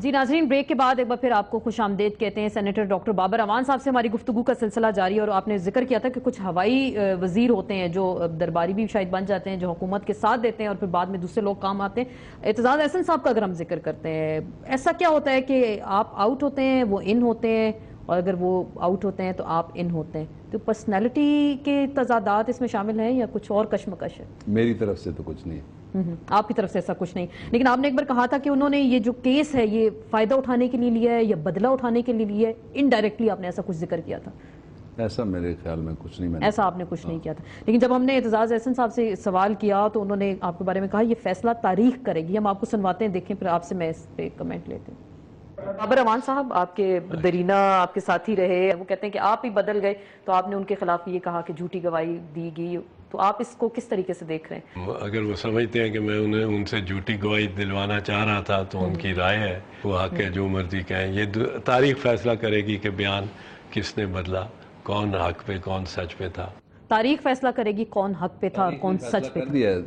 جی ناظرین، بریک کے بعد ایک بار پھر آپ کو خوش آمدید کہتے ہیں۔ سینیٹر ڈاکٹر بابر اعوان صاحب سے ہماری گفتگو کا سلسلہ جاری ہے، اور آپ نے ذکر کیا تھا کہ کچھ ہوائی وزیر ہوتے ہیں جو درباری بھی شاید بن جاتے ہیں، جو حکومت کے ساتھ دیتے ہیں اور پھر بعد میں دوسرے لوگ کام آتے ہیں۔ اعتزاز احسن صاحب کا اگر ہم ذکر کرتے ہیں، ایسا کیا ہوتا ہے کہ آپ آؤٹ ہوتے ہیں، وہ ان ہوتے ہیں، اور اگر وہ آؤٹ ہوتے ہیں تو آپ ان ہوتے ہیں؟ تو پرسنالٹی کے تضادات اس میں شامل ہیں یا کچھ اور کشمکش ہے؟ میری طرف سے تو کچھ نہیں ہے۔ آپ کی طرف سے ایسا کچھ نہیں، لیکن آپ نے ایک بار کہا تھا کہ انہوں نے یہ جو کیس ہے یہ فائدہ اٹھانے کے لیے لیا ہے یا بدلہ اٹھانے کے لیے لیا ہے، انڈائریکٹلی آپ نے ایسا کچھ ذکر کیا تھا۔ ایسا میرے خیال میں کچھ نہیں، ایسا آپ نے کچھ نہیں کیا تھا، لیکن جب ہم نے اعتزاز احسن صاحب سے سوال کیا تو انہوں نے آپ کے بارے میں کہا یہ فیصلہ تاریخ کرے گی۔ ہم آپ کو سنواتے ہیں، دیکھیں پھر آپ سے میں اس پہ کمنٹ لیتے ہیں۔ بابر اعوان صاحب آپ کے درینہ، آپ کے ساتھی رہے، وہ کہتے ہیں کہ آپ ہی بدل گئے تو آپ نے ان کے خلاف یہ کہا کہ جھوٹی گواہی دی گئی، تو آپ اس کو کس طریقے سے دیکھ رہے ہیں؟ اگر وہ سمجھتے ہیں کہ میں انہیں ان سے جھوٹی گواہی دلوانا چاہ رہا تھا تو ان کی رائے ہے، وہ حق ہے جو مرضی کہیں۔ یہ تاریخ فیصلہ کرے گی کہ بیان کس نے بدلا، کون حق پہ کون سچ پہ تھا۔ تاریخ فیصلہ کرے گی کون حق پہ تھا اور کون سچ پہ تھا۔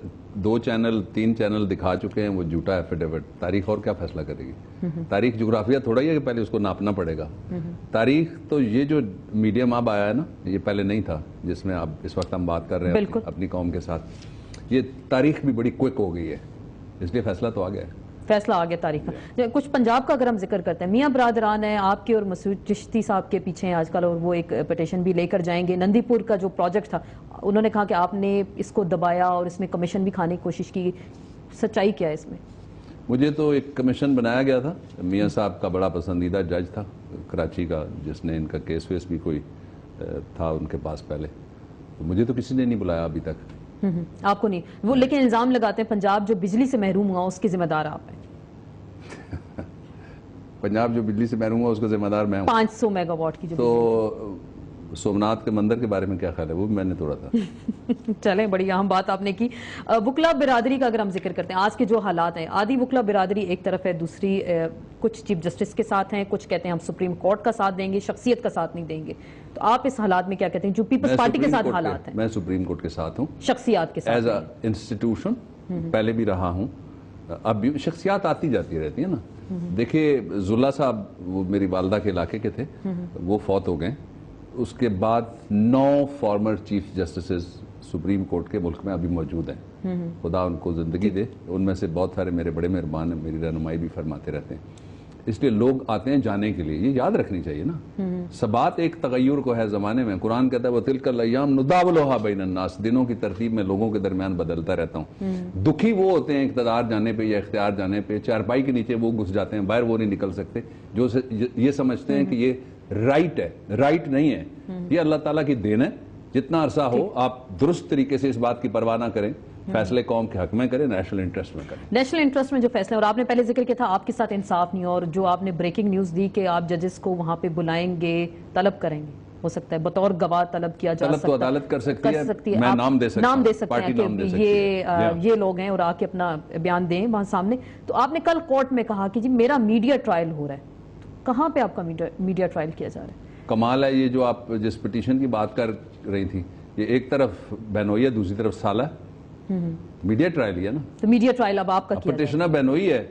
2 چینل 3 چینل دکھا چکے ہیں وہ جھوٹا ایفیڈیوٹ، تاریخ اور کیا فیصلہ کرے گی؟ تاریخ جغرافیہ تھوڑا ہی ہے کہ پہلے اس کو ناپنا پڑے گا۔ تاریخ تو یہ جو میڈیم اب آیا ہے نا، یہ پہلے نہیں تھا، جس میں اب اس وقت ہم بات کر رہے ہیں اپنی قوم کے ساتھ، یہ تاریخ بھی بڑی کوئک ہو گئی ہے، اس لیے فیصلہ تو آ گیا ہے۔ فیصلہ آگے تاریخ کا۔ کچھ پنجاب کا اگر ہم ذکر کرتے ہیں، میاں برادران ہیں آپ کے اور مسعود چشتی صاحب کے پیچھے ہیں آج کل، اور وہ ایک پٹیشن بھی لے کر جائیں گے۔ نندی پور کا جو پروجیکٹ تھا، انہوں نے کہا کہ آپ نے اس کو دبایا اور اس میں کمیشن بھی کھانے کی کوشش کی، سچائی کیا ہے اس میں؟ مجھے تو ایک کمیشن بنایا گیا تھا، میاں صاحب کا بڑا پسندیدہ جج تھا کراچی کا، جس نے ان کا کیس ویس بھی کوئی تھا ان کے پاس پہلے، تو مجھے تو کسی نے نہیں بلایا ابھی تک۔ آپ کو نہیں وہ، لیکن الزام لگاتے ہیں پنجاب جو بجلی سے محروم ہوا اس کے ذمہ دار آپ ہیں۔ پنجاب جو بجلی سے محروم ہوا اس کا ذمہ دار میں ہوں۔ 500 میگا واٹ کی جو تو سومناتھ کے مندر کے بارے میں کیا خیال ہے؟ وہ بھی میں نے توڑا تھا۔ چلیں، بڑی اہم بات آپ نے کی۔ وکلا برادری کا اگر ہم ذکر کرتے ہیں، آج کے جو حالات ہیں، آدھی وکلا برادری ایک طرف ہے، دوسری کچھ چیف جسٹس کے ساتھ ہیں، کچھ کہتے ہیں ہم سپریم کورٹ کا ساتھ دیں گے، شخصیت کا ساتھ نہیں دیں گے، تو آپ اس حالات میں کیا کہتے ہیں جو پیپلز پارٹی کے ساتھ حالات ہیں؟ میں سپریم کورٹ کے ساتھ ہوں، شخصیات کے ساتھ ایز اے انسٹیٹیوشن پہلے بھی رہا ہوں، اب بھی شخصیات آتی جاتی رہتی ہیں نا۔ دیکھیے زلا صاحب وہ میری والدہ کے علاقے کے تھے، وہ فوت ہو گئے، اس کے بعد 9 farmer chief justices supreme court کے ملک میں ابھی موجود ہیں، خدا ان کو زندگی دے۔ ان میں سے بہت سارے میرے بڑے مہربان ہیں، میری رہنمائی بھی فرماتے رہتے ہیں، اس لیے لوگ آتے ہیں جانے کے لیے، یہ یاد رکھنی چاہیے نا۔ ثبات ایک تغیر کو ہے زمانے میں، قرآن کہتا ہے وَتِلْكَ الْأَيَّامُ نُدَاوِلُهَا بَيْنَ النَّاسِ، دنوں کی ترتیب میں لوگوں کے درمیان بدلتا رہتا ہوں۔ دکھی وہ ہوتے ہیں اقتدار جانے پہ یا اختیار جانے پہ، چارپائی کے نیچے وہ گھس جاتے ہیں، باہر وہ نہیں نکل سکتے، جو یہ سمجھتے ہیں کہ یہ رائٹ ہے، رائٹ نہیں ہے، یہ اللہ تعالیٰ کی دین ہے۔ جتنا عرصہ ہو آپ درست طریقے سے اس بات کی پرواہ نہ کریں، فیصلے قوم کے حق میں کریں، نیشنل انٹرسٹ میں کریں۔ نیشنل انٹرسٹ میں جو فیصلے، اور آپ نے پہلے ذکر کیا تھا آپ کے ساتھ انصاف نہیں، اور جو آپ نے بریکنگ نیوز دی کہ آپ ججز کو وہاں پہ بلائیں گے، طلب کریں گے، ہو سکتا ہے بطور گواہ طلب کیا جا سکتا ہے، طلب تو عدالت کر سکتی ہے، میں نام دے سکتا ہوں کہ یہ لوگ ہیں اور آ کے اپنا بیان دیں وہاں سامنے۔ تو آپ نے کل کورٹ میں کہا کہ جی میرا میڈیا ٹرائل ہو رہا ہے، کہاں پہ آپ کا میڈیا ٹرائل کیا جا رہا ہے؟ کمال ہے یہ جو آپ جس پٹیشن کی بات کر رہی تھی، یہ ایک طرف بینوئی ہے، دوسری طرف سالہ ہے، میڈیا ٹرائل ہی ہے نا۔ تو میڈیا ٹرائل اب آپ کا کیا؟ پٹیشنر بینوئی ہے،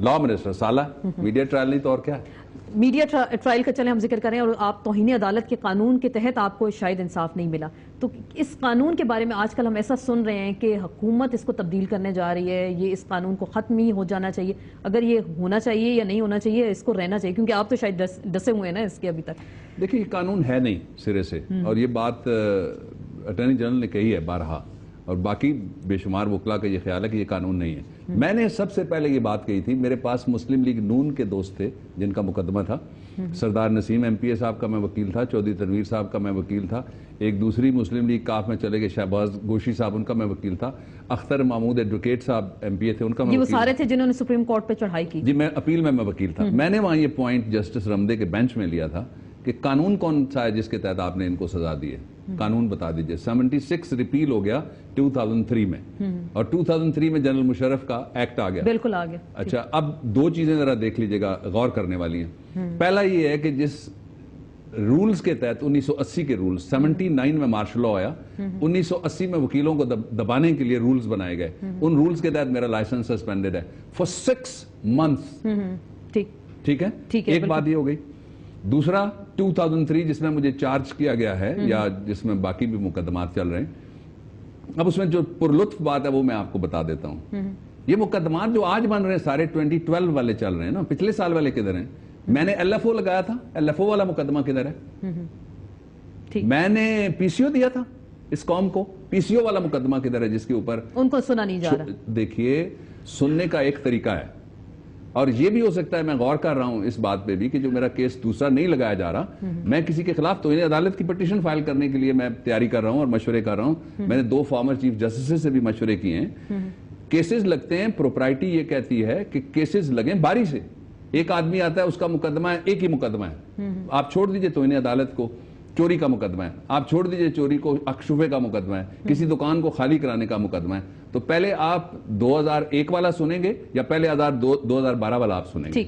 لا منسٹر سالہ، میڈیا ٹرائل نہیں تو اور کیا ہے؟ میڈیا ٹرائل کا چلیں ہم ذکر کریں، اور آپ توہین عدالت کے قانون کے تحت آپ کو شاید انصاف نہیں ملا، تو اس قانون کے بارے میں آج کل ہم ایسا سن رہے ہیں کہ حکومت اس کو تبدیل کرنے جا رہی ہے، یہ اس قانون کو ختم ہی ہو جانا چاہیے، اگر یہ ہونا چاہیے یا نہیں ہونا چاہیے، اس کو رہنا چاہیے، کیونکہ آپ تو شاید ڈسے ہوئے ہیں نا اس کے ابھی تک۔ دیکھیں یہ قانون ہے نہیں سرے سے، اور یہ بات اٹارنی جنرل نے کہی ہے بارہا، اور باقی بے شمار وکلا کا یہ خیال ہے کہ یہ قانون نہیں ہے۔ میں نے سب سے پہلے یہ بات کہی تھی، میرے پاس مسلم لیگ نون کے دوست تھے جن کا مقدمہ تھا، سردار نسیم ایم پی اے صاحب کا میں وکیل تھا، چودھری تنویر صاحب کا میں وکیل تھا، ایک دوسری مسلم لیگ کاف میں چلے گئے شہباز گوشی صاحب، ان کا میں وکیل تھا، اختر محمود ایڈوکیٹ صاحب ایم پی اے تھے، ان کا میں وہ سارے تھے جنہوں نے سپریم کورٹ پہ چڑھائی کی۔ جی میں اپیل میں وکیل تھا۔ میں نے وہاں یہ پوائنٹ جسٹس رمدے کے بینچ میں لیا تھا کہ قانون کون سا ہے جس کے تحت آپ نے ان کو سزا دی ہے، قانون بتا دیجئے۔ 76 ریپیل ہو گیا 2003 میں، اور 2003 میں جنرل مشرف کا ایکٹ آ گیا، بالکل آ گیا۔ اچھا اب 2 چیزیں ذرا دیکھ لیجئے گا، غور کرنے والی ہیں۔ پہلا یہ ہے کہ جس رولز کے تحت 1980 کے رولز 79 میں مارشل لاء آیا، 1980 میں وکیلوں کو دبانے کے لیے رولز بنائے گئے، ان رولز کے تحت میرا لائسنس سسپینڈڈ ہے فور 6 months۔ ٹھیک ہے, ایک بات یہ ہو گئی. دوسرا 2003 جس میں مجھے چارج کیا گیا ہے یا جس میں باقی بھی مقدمات چل رہے ہیں, اب اس میں جو پرلطف بات ہے وہ میں آپ کو بتا دیتا ہوں. یہ مقدمات جو آج بن رہے ہیں سارے 2012 والے چل رہے ہیں نا, پچھلے سال والے کدھر ہیں؟ میں نے ایل ایف او لگایا تھا, ایل ایف او والا مقدمہ کدھر ہے؟ میں نے پی سی او دیا تھا اس قوم کو, پی سی او والا مقدمہ کدھر ہے جس کے اوپر ان کو سنا نہیں جا رہا؟ دیکھیے سننے کا ایک طریقہ ہے, اور یہ بھی ہو سکتا ہے, میں غور کر رہا ہوں اس بات پہ بھی کہ جو میرا کیس دوسرا نہیں لگایا جا رہا, میں کسی کے خلاف توہین عدالت کی پٹیشن فائل کرنے کے لیے میں تیاری کر رہا ہوں اور مشورے کر رہا ہوں. میں نے 2 فارمر چیف جسٹس سے بھی مشورے کیے ہیں. کیسز لگتے ہیں, پروپرائٹی یہ کہتی ہے کہ کیسز لگیں باری سے. ایک آدمی آتا ہے, اس کا مقدمہ ہے, ایک ہی مقدمہ ہے, آپ چھوڑ دیجئے توہین عدالت کو, چوری کا مقدمہ ہے, آپ چھوڑ دیجئے چوری کو, اکشوفے کا مقدمہ ہے, کسی دکان کو خالی کرانے کا مقدمہ ہے. تو پہلے آپ 2001 والا سنیں گے یا پہلے 2012 والا آپ سنیں گے؟